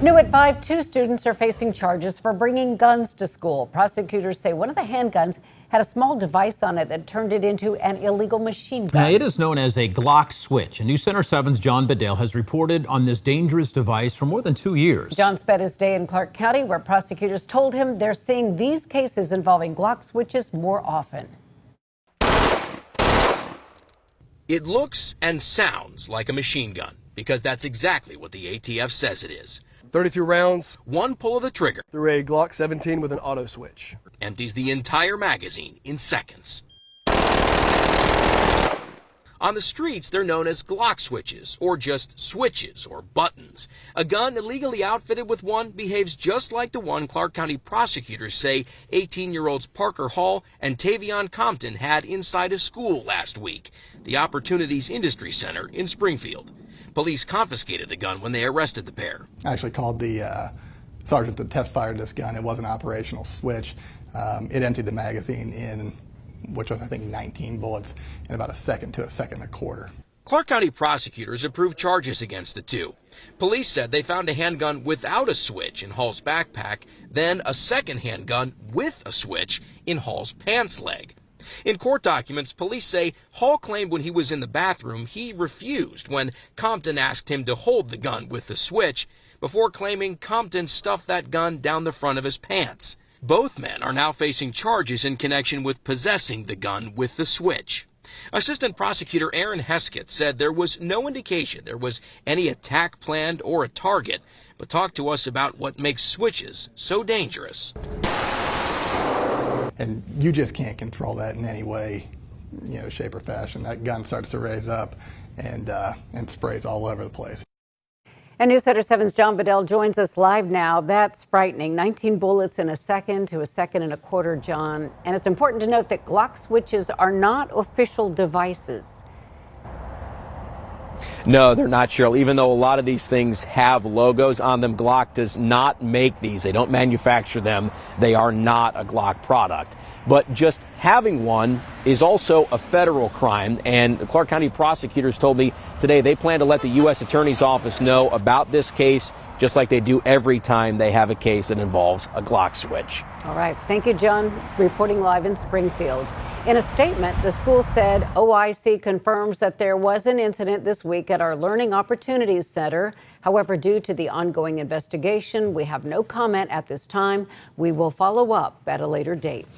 New at 5, 2 students are facing charges for bringing guns to school. Prosecutors say one of the handguns had a small device on it that turned it into an illegal machine gun. It is known as a Glock switch. And News Center 7's John Bedell has reported on this dangerous device for more than 2 years. John spent his day in Clark County, where prosecutors told him they're seeing these cases involving Glock switches more often. It looks and sounds like a machine gun because that's exactly what the ATF says it is. 32 rounds. One pull of the trigger Through a Glock 17 with an auto switch. empties the entire magazine in seconds. On the streets, they're known as Glock switches, or just switches or buttons. A gun illegally outfitted with one behaves just like the one Clark County prosecutors say 18-year-olds Parker Hall and Tavion Compton had inside a school last week, the Opportunities Industry Center in Springfield. Police confiscated the gun when they arrested the pair. I actually called the sergeant that test fired this gun. It was an operational switch. It emptied the magazine in, which was I think 19 bullets in about a second to a second and a quarter. Clark County prosecutors approved charges against the two. Police said they found a handgun without a switch in Hall's backpack, then a second handgun with a switch in Hall's pants leg. In court documents, police say Hall claimed when he was in the bathroom he refused when Compton asked him to hold the gun with the switch, before claiming Compton stuffed that gun down the front of his pants. Both men are now facing charges in connection with possessing the gun with the switch. Assistant Prosecutor Aaron Heskett said there was no indication there was any attack planned or a target, but talked to us about what makes switches so dangerous. And you just can't control that in any way, shape or fashion. That gun starts to raise up and sprays all over the place. And News Center 7's John Bedell joins us live now. That's frightening. 19 bullets in a second to a second and a quarter, John. And it's important to note that Glock switches are not official devices. No, they're not, Cheryl. Even though a lot of these things have logos on them, Glock does not make these. They don't manufacture them. They are not a Glock product. But just having one is also a federal crime. And the Clark County prosecutors told me today they plan to let the U.S. Attorney's Office know about this case, just like they do every time they have a case that involves a Glock switch. All right. Thank you, John, reporting live in Springfield. In a statement, the school said OIC confirms that there was an incident this week at our Learning Opportunities Center. However, due to the ongoing investigation, we have no comment at this time. We will follow up at a later date.